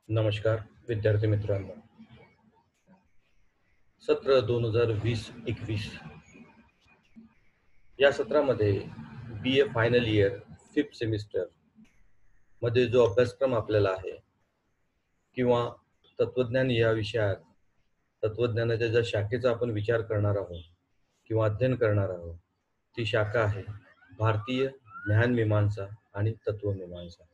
नमस्कार विद्यार्थी मित्रांनो. सत्र 2020-21 या सत्रामध्ये B A final year 5th semester मध्ये जो अभ्यासक्रम आपल्याला आहे किंवा तत्वज्ञान या विषयात तत्वज्ञानाच्या ज्या शाखेचा आपण विचार करणार आहोत किंवा अध्ययन करणार आहोत, ती शाखा आहे भारतीय ज्ञानमीमांसा आणि तत्वमीमांसा,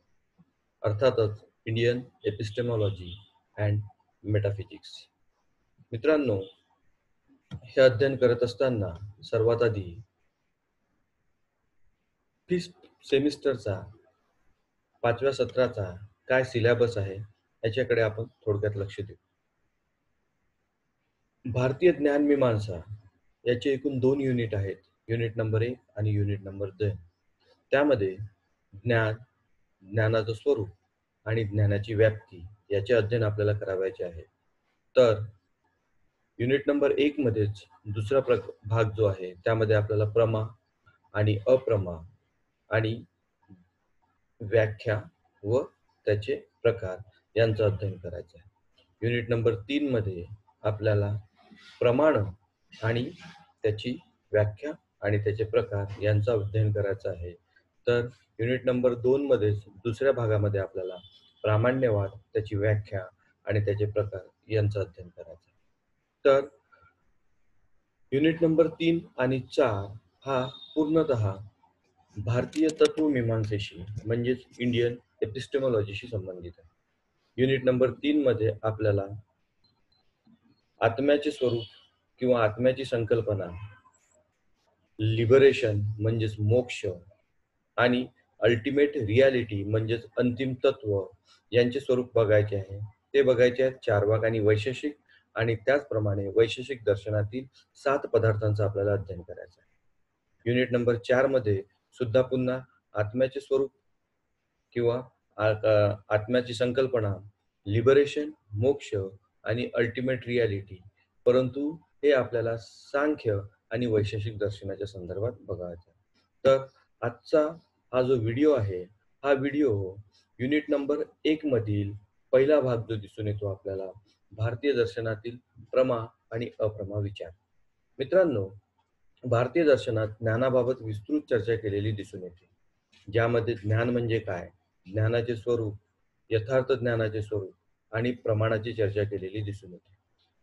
अर्थातच इंडियन एपिस्टेमॉलॉजी अँड मेटाफिजिक्स. मित्रांनो, हे अध्ययन करत असताना सर्वात आधी फिफ्थ सेमिस्टरचा 5व्या सत्राचा काय सिलेबस आहे याच्याकडे आपण थोडक्यात लक्ष देऊ. भारतीय ज्ञानमीमांसा याचे एकूण 2 युनिट आहेत. युनिट नंबर 1 आणि युनिट नंबर 2. त्यामध्ये ज्ञान, ज्ञानाचं स्वरूप आणि ज्ञानाची व्याप्ती याचे अध्ययन आपल्याला करावयाचे आहे. तर युनिट नंबर 1 मध्येच दुसरा भाग जो आहे त्यामध्ये आपल्याला प्रमा आणि अप्रमा आणि व्याख्या व त्याचे प्रकार यांचं अध्ययन करायचं आहे. युनिट नंबर 3 मध्ये आपल्याला प्रमाण आणि त्याची व्याख्या आणि त्याचे प्रकार यांचं अध्ययन करायचं आहे. तर युनिट नंबर 2 मध्येच दुसऱ्या भागामध्ये आपल्याला प्रामाण्यवाद, त्याची व्याख्या आणि त्याचे प्रकार यांचं अध्ययन करायचं आहे. तर युनिट नंबर 3 आणि 4 हा पूर्णतः भारतीय तत्वमीमांसेशी म्हणजेच इंडियन एपिस्टेमॉलॉजीशी संबंधित आहे. युनिट नंबर 3 मध्ये आपल्याला आत्म्याचे स्वरूप किंवा आत्म्याची संकल्पना, लिबरेशन म्हणजेच मोक्ष आणि अल्टिमेट रियालिटी म्हणजेच अंतिम तत्व यांचे स्वरूप बघायचे आहे. ते बघायचे आहेत चार्वाक आणि वैशेषिक, आणि त्याचप्रमाणे वैशेषिक दर्शनातील 7 पदार्थांचं आपल्याला अध्ययन करायचं आहे. युनिट नंबर 4 मध्ये सुद्धा पुन्हा आत्म्याचे स्वरूप किंवा आत्म्याची संकल्पना, लिबरेशन, मोक्ष आणि अल्टिमेट रियालिटी, परंतु हे आपल्याला सांख्य आणि वैशेषिक दर्शनाच्या संदर्भात बघायचं आहे. तर आजचा हा जो व्हिडिओ आहे, हा व्हिडिओ युनिट नंबर 1 मधील पहिला भाग जो दिसून येतो आपल्याला, भारतीय दर्शनातील प्रमा आणि अप्रमा विचार. मित्रांनो, भारतीय दर्शनात ज्ञानाबाबत विस्तृत चर्चा केलेली दिसून येते, ज्यामध्ये ज्ञान म्हणजे काय, ज्ञानाचे स्वरूप, यथार्थ ज्ञानाचे स्वरूप आणि प्रमाणाची चर्चा केलेली दिसून येते.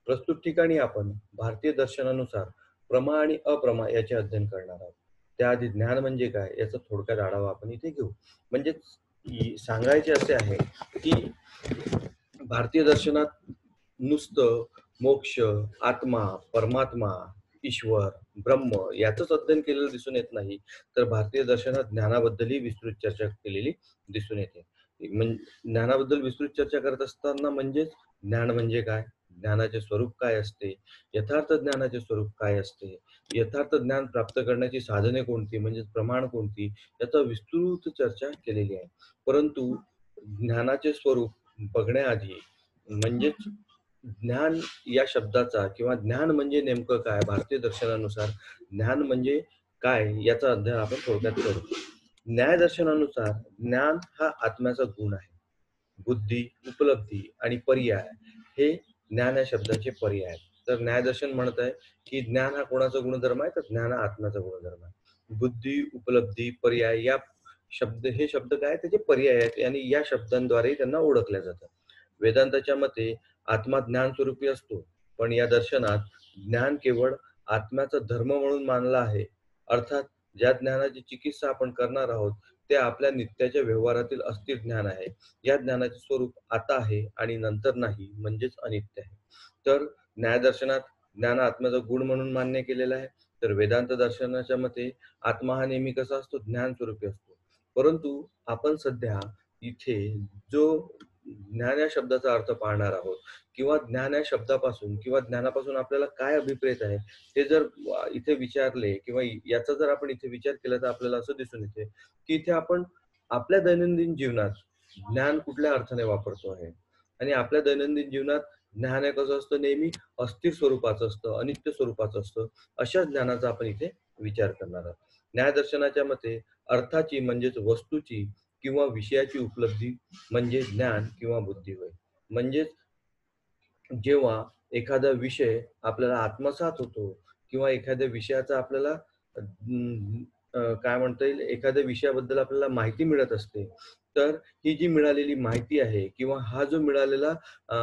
प्रस्तुत ठिकाणी आपण भारतीय दर्शनानुसार प्रमा आणि अप्रमा याचे अध्ययन करणार आहोत. त्याआधी ज्ञान म्हणजे काय याचा थोडक्यात आढावा आपण इथे घेऊ. म्हणजे सांगायचे असे आहे की भारतीय दर्शनात नुसतं मोक्ष, आत्मा, परमात्मा, ईश्वर, ब्रह्म याचंच अध्ययन केलेलं दिसून येत नाही, तर भारतीय दर्शनात ज्ञानाबद्दलही विस्तृत चर्चा केलेली दिसून येते. ज्ञानाबद्दल विस्तृत चर्चा करत असताना म्हणजेच ज्ञान म्हणजे काय, ज्ञानाचे स्वरूप काय असते, यथार्थ ज्ञानाचे स्वरूप काय असते, यथार्थ ज्ञान प्राप्त करण्याची साधने कोणती म्हणजेच प्रमाण कोणती, याचा विस्तृत चर्चा केलेली आहे. परंतु ज्ञानाचे स्वरूप बघण्याआधी म्हणजेच ज्ञान या शब्दाचा किंवा ज्ञान म्हणजे नेमकं काय, भारतीय दर्शनानुसार ज्ञान म्हणजे काय याचा अध्ययन आपण थोडक्यात करू. न्याय दर्शनानुसार ज्ञान हा आत्म्याचा गुण आहे. बुद्धी, उपलब्धी आणि पर्याय हे ज्ञान या शब्दाचे पर्याय आहेत. तर न्यायदर्शन म्हणत आहे की ज्ञान हा कोणाचा गुणधर्म आहे, तर ज्ञान हा आत्म्याचा गुणधर्म आहे. बुद्धी, उपलब्धी, पर्याय या हे शब्द काय, त्याचे पर्याय आहेत आणि या शब्दांद्वारे त्यांना ओळखल्या जातात. वेदांताच्या मते आत्मा ज्ञान स्वरूपी असतो, पण या दर्शनात ज्ञान केवळ आत्म्याचा धर्म म्हणून मानला आहे. अर्थात ज्या ज्ञानाची चिकित्सा आपण करणार आहोत ते आपल्या नित्याच्या व्यवहारातील अस्थिर ज्ञान आहे. या ज्ञानाचे स्वरूप आता आहे आणि नंतर नाही, म्हणजेच अनित्य आहे. तर न्यायदर्शनात ज्ञान आत्म्याचा गुण म्हणून मान्य केलेला आहे, तर वेदांत दर्शनाच्या मते आत्मा हा नेहमी कसा असतो, ज्ञान स्वरूपी असतो. परंतु आपण सध्या इथे जो ज्ञान या शब्दाचा अर्थ पाहणार आहोत किंवा ज्ञान या शब्दापासून किंवा ज्ञानापासून आपल्याला काय अभिप्रेत आहे ते जर इथे विचारले किंवा याचा जर आपण इथे विचार केला, तर आपल्याला असं दिसून येते की इथे आपण आपल्या दैनंदिन जीवनात ज्ञान कुठल्या अर्थाने वापरतो आहे. आणि आपल्या दैनंदिन जीवनात ज्ञान हे कसं असतं, नेहमी अस्थिर स्वरूपाचं असतं, अनित्य स्वरूपाचं असतं. अशा ज्ञानाचा आपण इथे विचार करणार आहोत. न्यायदर्शनाच्या मते अर्थाची म्हणजेच वस्तूची किंवा विषयाची उपलब्धी म्हणजे ज्ञान किंवा बुद्धी होय. म्हणजेच जेव्हा एखादा विषय आपल्याला आत्मसात होतो किंवा एखाद्या विषयाचा आपल्याला काय म्हणता येईल, एखाद्या विषयाबद्दल आपल्याला माहिती मिळत असते. तर ही जी मिळालेली माहिती आहे किंवा अ,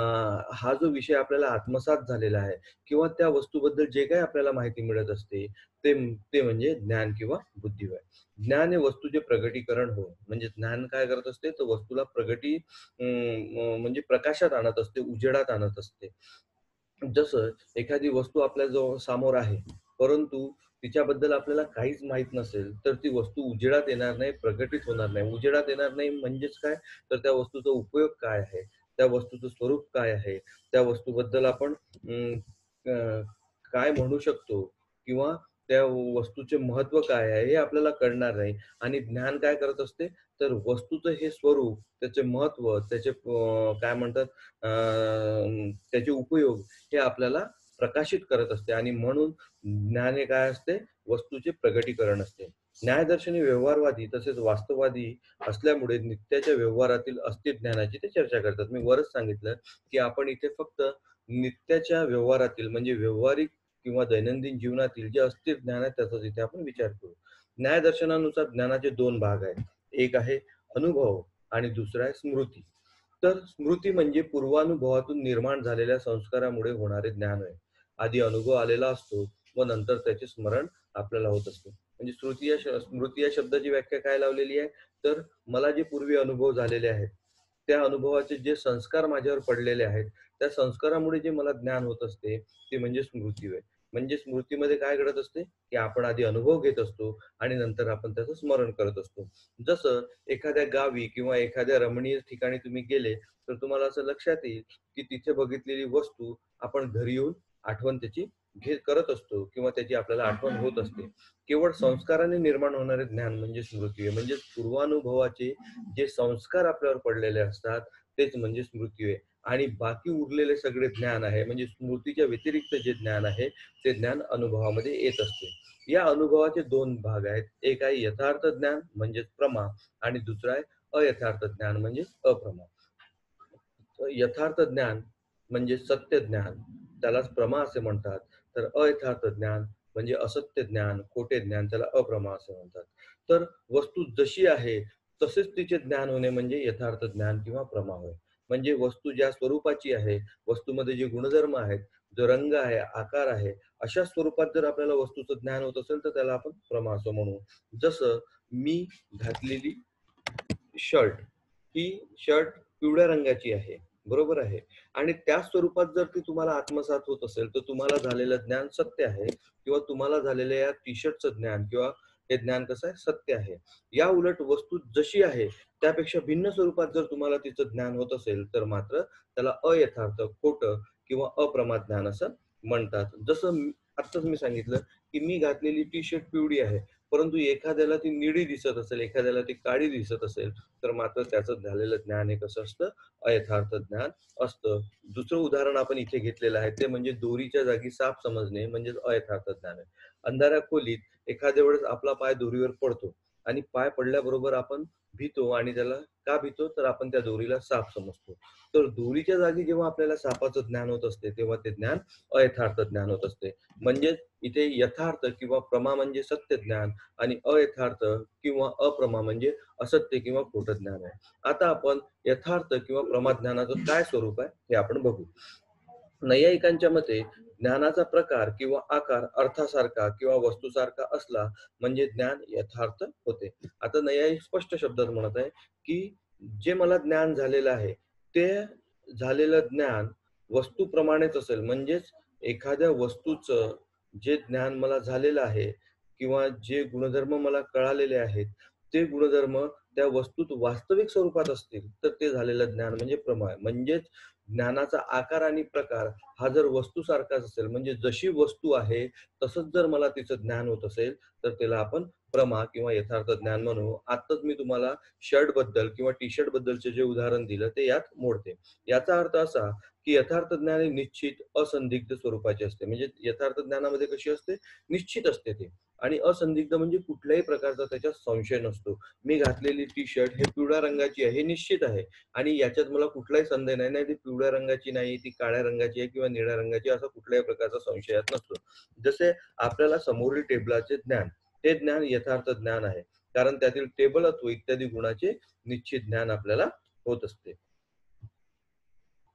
हा जो विषय आपल्याला आत्मसात झालेला आहे किंवा त्या वस्तूबद्दल जे काही आपल्याला माहिती मिळत असते, ते ते म्हणजे ज्ञान किंवा बुद्धी होय. ज्ञान हे वस्तूचे प्रगटीकरण होय. म्हणजे ज्ञान काय करत असते, तर वस्तूला म्हणजे प्रकाशात आणत असते, उजेडात आणत असते. जसं एखादी वस्तू आपल्या समोर आहे, परंतु तिच्याबद्दल आपल्याला काहीच माहीत नसेल, तर ती वस्तू उजेडात येणार नाही, प्रकटित होणार नाही. उजेडात येणार नाही म्हणजेच काय? तर त्या वस्तूचा उपयोग काय आहे? त्या वस्तूचं स्वरूप काय आहे? त्या वस्तूबद्दल आपण अं, अ, काय म्हणू शकतो? किंवा त्या वस्तूचे महत्त्व काय आहे? हे आपल्याला कळणार नाही. आणि ज्ञान काय करत असते? तर वस्तूचं हे स्वरूप, त्याचे महत्त्व, काय म्हणतात त्याचे उपयोग हे आपल्याला प्रकाशित करत असते आणि म्हणून ज्ञान हे काय असते? वस्तूचे प्रगटीकरण असते. न्यायदर्शन हे व्यवहारवादी तसेच वास्तववादी असल्यामुळे नित्याच्या व्यवहारातील अस्तित्व ज्ञानाची ते चर्चा करतात. मी वरच सांगितलं, की आपण इथे फक्त नित्याच्या व्यवहारातील म्हणजे व्यावहारिक किंवा दैनंदिन जीवनातील जे अस्तित्व ज्ञान आहे त्याचाच इथे आपण विचार करू. न्यायदर्शनानुसार ज्ञानाचे 2 भाग आहेत. एक आहे अनुभव आणि दुसरा आहे स्मृती. तर स्मृती म्हणजे पूर्वानुभवातून निर्माण झालेल्या संस्कारामुळे होणारे ज्ञान आहे. आधी अनुभव आलेला असतो व नंतर त्याचे स्मरण आपल्याला होत असते. म्हणजे स्मृती या शब्दाची व्याख्या काय लावलेली आहे, तर मला जे पूर्वी अनुभव झालेले आहेत, त्या अनुभवाचे जे संस्कार माझ्यावर पडलेले आहेत, त्या संस्कारामुळे जे मला ज्ञान होत असते, ते म्हणजे स्मृती होय. म्हणजे स्मृतीमध्ये काय घडत असते, की आपण आधी अनुभव घेत असतो आणि नंतर आपण त्याचं स्मरण करत असतो. जसं एखाद्या गावी किंवा एखाद्या रमणीय ठिकाणी तुम्ही गेले, तर तुम्हाला असं लक्षात येईल, की तिथे बघितलेली वस्तू आपण घरी येऊन आठवण त्याची करत असतो किंवा त्याची आपल्याला आठवण होत असते. केवळ संस्काराने निर्माण होणारे ज्ञान म्हणजे स्मृती आहे. म्हणजेच पूर्वानुभवाचे जे संस्कार आपल्यावर पडलेले असतात, तेच म्हणजे स्मृती आहे. आणि बाकी उरलेले सगळे ज्ञान आहे, म्हणजे स्मृतीच्या व्यतिरिक्त जे ज्ञान आहे, ते ज्ञान अनुभवामध्ये येत असते. या अनुभवाचे 2 भाग आहेत. एक आहे यथार्थ ज्ञान म्हणजेच प्रमा आणि दुसरा आहे अयथार्थ ज्ञान म्हणजेच अप्रमा. यथार्थ ज्ञान म्हणजे सत्य ज्ञान, त्यालाच प्रमा असे म्हणतात. तर अयथार्थ ज्ञान म्हणजे असत्य ज्ञान, खोटे ज्ञान, त्याला अप्रमा असे म्हणतात. तर वस्तू जशी आहे, तसेच तिचे ज्ञान होणे म्हणजे यथार्थ ज्ञान किंवा प्रमा होय. म्हणजे वस्तू ज्या स्वरूपाची आहे, वस्तूमध्ये जे गुणधर्म आहेत, जो रंग आहे, आकार आहे, अशा स्वरूपात जर आपल्याला वस्तूचं ज्ञान होत असेल, तर त्याला आपण प्रमा असं म्हणू. जसं मी घातलेली शर्ट, ही शर्ट पिवळ्या रंगाची आहे, बरोबर आहे. आणि त्याच स्वरूपात जर ती तुम्हाला आत्मसात होत असेल, तर तुम्हाला झालेलं ज्ञान सत्य आहे किंवा तुम्हाला झालेल्या या टी-शर्टचं ज्ञान किंवा हे ज्ञान कसं आहे, सत्य आहे. या उलट वस्तू जशी आहे, त्यापेक्षा भिन्न स्वरूपात जर तुम्हाला तिचं ज्ञान होत असेल, तर मात्र त्याला अयथार्थ, खोटं किंवा अप्रमाद ज्ञान असं म्हणतात. आत्ताच मी सांगितलं, की मी घातलेली टी-शर्ट पिवळी आहे. परंतु एखाद्याला ती निळी दिसत असेल, एखाद्याला ती काळी दिसत असेल, तर मात्र त्याचं झालेलं ज्ञान हे कसं असतं, अयथार्थ ज्ञान असतं. दुसरं उदाहरण आपण इथे घेतलेलं आहे, ते म्हणजे दोरीच्या जागी साप समजणे म्हणजेच अयथार्थ ज्ञान आहे. अंधाऱ्या खोलीत एखाद्या वेळेस आपला पाय दोरीवर पडतो आणि पाय पडल्याबरोबर आपण भीतो आणि त्याला का भीतो? तर आपण त्या दोरीला साप समजतो. तर दोरीच्या जागी जेव्हा आपल्याला सापाचं ज्ञान होत असते, तेव्हा ते ज्ञान अयथार्थ ज्ञान होत असते. म्हणजेच इथे यथार्थ किंवा प्रमा म्हणजे सत्य ज्ञान आणि अयथार्थ किंवा अप्रमा म्हणजे असत्य किंवा खोटं ज्ञान आहे. आता आपण यथार्थ किंवा प्रमाज्ञानाचं काय स्वरूप आहे हे आपण बघू. नैयायिकांच्या मते ज्ञानाचा प्रकार किंवा आकार अर्थासारखा किंवा वस्तूसारखा असला म्हणजे ज्ञान यथार्थ होते. आता नैयायिक स्पष्ट शब्दात म्हणत आहे, की जे मला ज्ञान झालेलं आहे, ते झालेलं ज्ञान वस्तूप्रमाणेच असेल. म्हणजेच एखाद्या वस्तूचं जे ज्ञान मला झालेलं आहे किंवा जे गुणधर्म मला कळालेले आहेत, ते गुणधर्म त्या वस्तूत वास्तविक स्वरूपात असतील, तर ते झालेलं ज्ञान म्हणजे प्रमा आहे. म्हणजेच ज्ञानाचा आकार आणि प्रकार हा जर वस्तूसारखाच असेल, म्हणजे जशी वस्तू आहे, तसंच जर मला तिचं ज्ञान होत असेल, तर त्याला आपण प्रमा किंवा यथार्थ ज्ञान म्हणू. आत्ताच मी तुम्हाला शर्ट बद्दल किंवा टी शर्ट बद्दलचे जे उदाहरण दिलं ते यात मोडते. याचा अर्थ असा की यथार्थ ज्ञान हे निश्चित असंदिग्ध स्वरूपाचे असते. म्हणजे यथार्थ ज्ञानामध्ये कशी असते? निश्चित असते ते. आणि असंदिग्ध म्हणजे कुठल्याही प्रकारचा त्याच्यात संशय नसतो. मी घातलेली टी शर्ट हे पिवळ्या रंगाची आहे, हे निश्चित आहे आणि याच्यात मला कुठलाही संदेह नाही, नाही ती पिवळ्या रंगाची नाही, ती काळ्या रंगाची आहे किंवा निळ्या रंगाची आहे, असा कुठल्याही प्रकारचा संशय यात नसतो. जसे आपल्याला समोरील टेबलाचे ज्ञान, ते ज्ञान यथार्थ ज्ञान आहे. कारण त्यातील टेबलत्व इत्यादी गुणाचे निश्चित ज्ञान आपल्याला होत असते.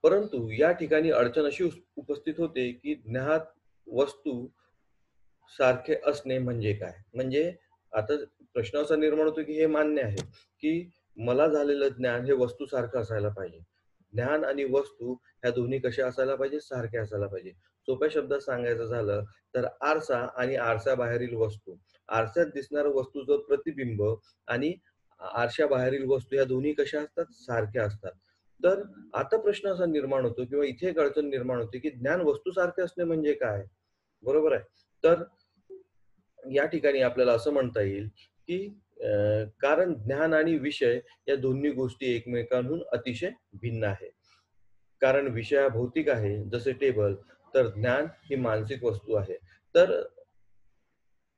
परंतु या ठिकाणी अडचण अशी उपस्थित होते, की ज्ञात वस्तू सारखे असणे म्हणजे काय? म्हणजे आता प्रश्न असा निर्माण होतो, की हे मान्य आहे, की मला झालेलं ज्ञान हे वस्तूसारखं असायला पाहिजे. ज्ञान आणि वस्तू ह्या दोन्ही कशा असायला पाहिजे? सारख्या असायला पाहिजे. सोप्या शब्दात सांगायचं झालं, तर आरसा आणि आरशाबाहेरील वस्तू. आरशात दिसणारं वस्तूचं प्रतिबिंब आणि आरशाबाहेरील वस्तू ह्या दोन्ही कशा असतात? सारख्या असतात. तर आता प्रश्न असा निर्माण होतो किंवा इथे एक अडचण निर्माण होते, की ज्ञान वस्तूसारखे असणे म्हणजे काय? बरोबर आहे. तर या ठिकाणी आपल्याला असं म्हणता येईल, की कारण ज्ञान आणि विषय या दोन्ही गोष्टी एकमेकांहून अतिशय भिन्न आहे. कारण विषय हा भौतिक आहे, जसे टेबल, तर ज्ञान ही मानसिक वस्तू आहे. तर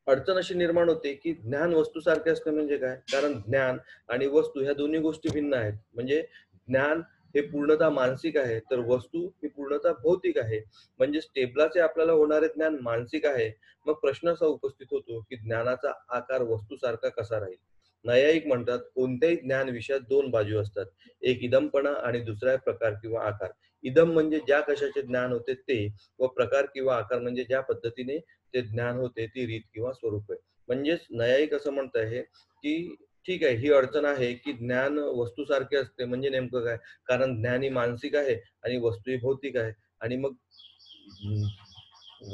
अडचण अशी निर्माण होते, की ज्ञान वस्तूसारखे असणे म्हणजे काय? कारण ज्ञान आणि वस्तू ह्या दोन्ही गोष्टी भिन्न आहेत. म्हणजे ज्ञान हे पूर्णतः मानसिक आहे, तर वस्तू ही पूर्णतः भौतिक आहे. म्हणजेच टेबलाचे आपल्याला होणारे ज्ञान मानसिक आहे. मग प्रश्न असा उपस्थित होतो, की ज्ञानाचा आकार वस्तूसारखा कसा राहील? नैयायिक म्हणतात, कोणत्याही ज्ञान विषयात 2 बाजू असतात. एक इदमपणा आणि दुसरा प्रकार किंवा आकार. इदम म्हणजे ज्या कशाचे ज्ञान होते ते व प्रकार किंवा आकार म्हणजे ज्या पद्धतीने ते ज्ञान होते ती रीत किंवा स्वरूप आहे. म्हणजेच नैयायिक असं म्हणत आहे, की ठीक आहे, ही अडचण आहे, की ज्ञान वस्तूसारखे असते म्हणजे नेमकं काय? कारण ज्ञान ही मानसिक आहे आणि वस्तू ही भौतिक आहे आणि मग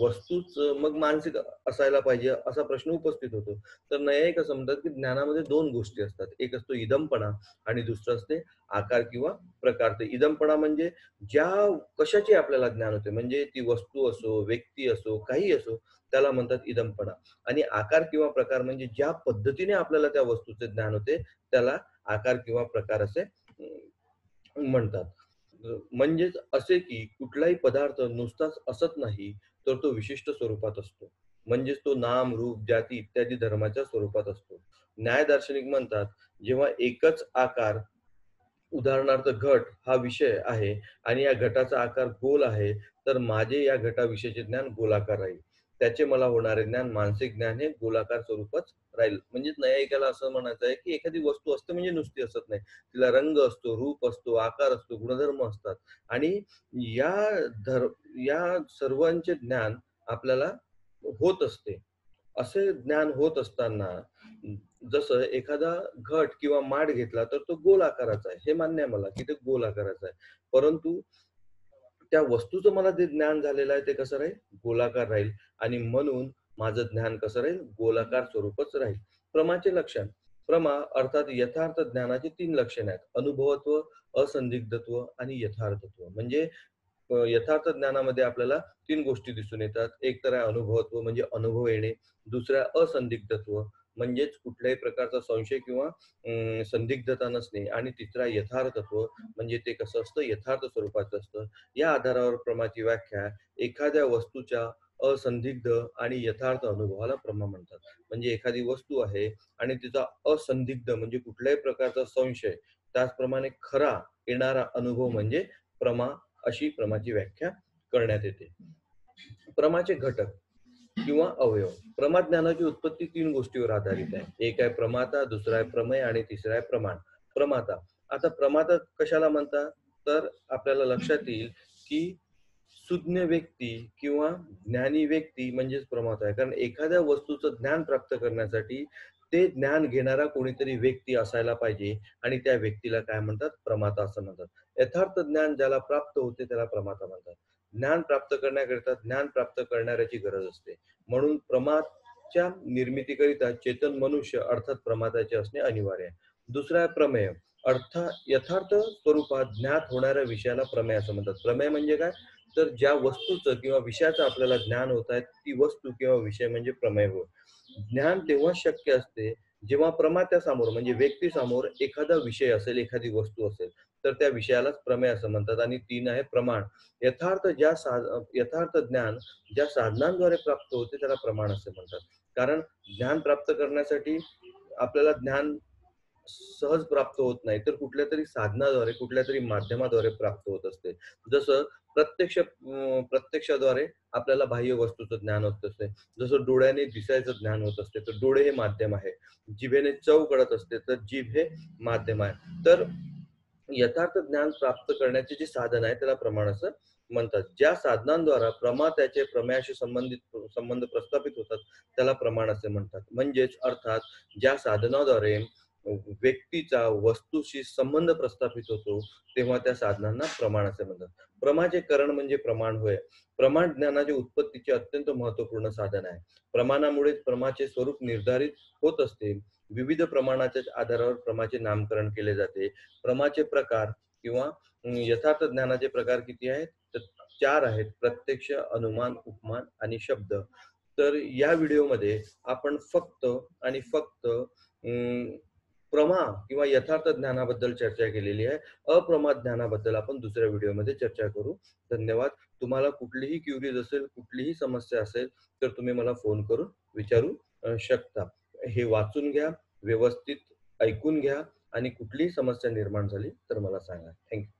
वस्तूच मग मानसिक असायला पाहिजे असा प्रश्न उपस्थित होतो. तर नैयायिक असं म्हणतात, की ज्ञानामध्ये 2 गोष्टी असतात. एक असतो इदमपणा आणि दुसरं असते आकार किंवा प्रकार. तर इदमपणा म्हणजे ज्या कशाची आपल्याला ज्ञान होते म्हणजे ती वस्तू असो, व्यक्ती असो, काहीही असो त्याला म्हणतात इदमपणा. आणि आकार किंवा प्रकार म्हणजे ज्या पद्धतीने आपल्याला त्या वस्तूचे ज्ञान होते त्याला आकार किंवा प्रकार असे म्हणतात. म्हणजेच असे की कुठलाही पदार्थ नुसताच असत नाही, तर तो विशिष्ट स्वरूपात असतो. म्हणजेच तो नाम, रूप, जाती इत्यादी धर्माच्या स्वरूपात असतो. न्याय दार्शनिक म्हणतात, जेव्हा एकच आकार उदाहरणार्थ घट हा विषय आहे आणि या घटाचा आकार गोल आहे, तर माझे या घटाविषयीचे ज्ञान गोलाकार राहील. त्याचे मला होणारे ज्ञान, मानसिक ज्ञान हे गोलाकार स्वरूपच राहील. म्हणजेच न्यायिकाला असं म्हणायचं आहे, की एखादी वस्तू असते म्हणजे नुसती असत नाही. तिला रंग असतो, रूप असतो, आकार असतो, गुणधर्म असतात आणि या धर या सर्वांचे ज्ञान आपल्याला होत असते. असे ज्ञान होत असताना जसं एखादा घट किंवा माठ घेतला तर तो गोल आकाराचा आहे. हे मान्य आहे मला, की ते गोल आकाराचा आहे. परंतु त्या वस्तूचं मला जे ज्ञान झालेलं आहे ते कसं राहील? गोलाकार राहील आणि म्हणून माझं ज्ञान कसं राहील? गोलाकार स्वरूपच राहील. प्रमाचे लक्षण. प्रमा अर्थात यथार्थ ज्ञानाची 3 लक्षणे आहेत. अनुभवत्व, असंदिग्धत्व आणि यथार्थत्व. म्हणजे यथार्थ ज्ञानामध्ये आपल्याला 3 गोष्टी दिसून येतात. एक तर आहे अनुभवत्व म्हणजे अनुभव येणे. दुसरा असंदिग्धत्व म्हणजेच कुठल्याही प्रकारचा संशय किंवा संदिग्धता नसणे आणि तिसरा यथार्थत्व म्हणजे ते कसं असतं यथार्थ स्वरूपाचं असतं. या आधारावर प्रमाची व्याख्या एखाद्या वस्तूच्या असंदिग्ध आणि यथार्थ अनुभवाला प्रमा म्हणतात. म्हणजे एखादी वस्तू आहे आणि तिचा असंदिग्ध म्हणजे कुठल्याही प्रकारचा संशय, त्याचप्रमाणे खरा येणारा अनुभव म्हणजे प्रमा अशी प्रमाची व्याख्या करण्यात येते. प्रमाचे घटक किंवा अवयव. प्रमाज्ञानाची उत्पत्ती 3 गोष्टीवर आधारित आहे. एक आहे प्रमाता, दुसरा आहे प्रमेय आणि तिसरा आहे प्रमाण. प्रमाता. आता प्रमाता कशाला म्हणतात? तर आपल्याला लक्षात येईल, की सुज्ञ व्यक्ती किंवा ज्ञानी व्यक्ती म्हणजेच प्रमाता आहे. कारण एखाद्या वस्तूचं ज्ञान प्राप्त करण्यासाठी ते ज्ञान घेणारा कोणीतरी व्यक्ती असायला पाहिजे आणि त्या व्यक्तीला काय म्हणतात? प्रमाता असं म्हणतात. यथार्थ ज्ञान ज्याला प्राप्त होते त्याला प्रमाता म्हणतात. ज्ञान प्राप्त करण्याकरिता ज्ञान प्राप्त करणाऱ्याची गरज असते. म्हणून प्रमादच्या निर्मितीकरिता चेतन मनुष्य अर्थात प्रमादाचे असणे अनिवार्य आहे. दुसरा आहे प्रमेय. यथार्थ स्वरूपात ज्ञात होणाऱ्या विषयाला प्रमेय असं म्हणतात. प्रमेय म्हणजे काय? तर ज्या वस्तूचं किंवा विषयाचं आपल्याला ज्ञान होत आहे, ती वस्तू किंवा विषय म्हणजे प्रमेय होय. ज्ञान तेव्हाच शक्य असते, जेव्हा प्रमात्यासमोर म्हणजे व्यक्तीसमोर एखादा विषय असेल, एखादी वस्तू असेल, तर त्या विषयालाच प्रमेय असं म्हणतात आणि 3 आहे प्रमाण. यथार्थ ज्ञान ज्या साधनांद्वारे प्राप्त होते त्याला प्रमाण असे म्हणतात. कारण ज्ञान प्राप्त करण्यासाठी आपल्याला ज्ञान सहज प्राप्त होत नाही, तर कुठल्यातरी साधनाद्वारे, कुठल्यातरी माध्यमाद्वारे प्राप्त होत असते. जसं प्रत्यक्षाद्वारे आपल्याला बाह्य वस्तूचं ज्ञान होत असते. जसं डोळ्याने दिसायचं ज्ञान होत असते, तर डोळे हे माध्यम आहे. जिभेने चव कळत असते, तर जीभ हे माध्यम आहे. तर यथार्थ ज्ञान प्राप्त करण्याचे जे साधन आहे, त्याला प्रमाण असं म्हणतात. ज्या साधनांद्वारा प्रमात्याचे प्रमेयाशी संबंध प्रस्थापित होतात, त्याला प्रमाण असे म्हणतात. म्हणजेच अर्थात ज्या साधनाद्वारे व्यक्तीचा वस्तूशी संबंध प्रस्थापित होतो, तेव्हा त्या साधनांना प्रमाण असे म्हणतात. प्रमाचे करण म्हणजे प्रमाण होय. प्रमाण ज्ञानाच्या उत्पत्तीचे अत्यंत महत्त्वपूर्ण साधन आहे. प्रमाणामुळेच प्रमाचे स्वरूप निर्धारित होत असते. विविध प्रमाणाच्या आधारावर प्रमाचे नामकरण केले जाते. प्रमाचे प्रकार किंवा यथार्थ ज्ञानाचे प्रकार किती आहेत? तर 4 आहेत. प्रत्यक्ष, अनुमान, उपमान आणि शब्द. तर या व्हिडिओमध्ये आपण फक्त आणि फक्त प्रमा किंवा यथार्थ ज्ञानाबद्दल चर्चा केलेली आहे. अप्रमाद ज्ञानाबद्दल आपण दुसऱ्या व्हिडिओमध्ये चर्चा करू. धन्यवाद. तुम्हाला कुठलीही क्युरीज असेल, कुठलीही समस्या असेल, तर तुम्ही मला फोन करून विचारू शकता. हे वाचून घ्या, व्यवस्थित ऐकून घ्या आणि कुठलीही समस्या निर्माण झाली तर मला सांगा. Thank you.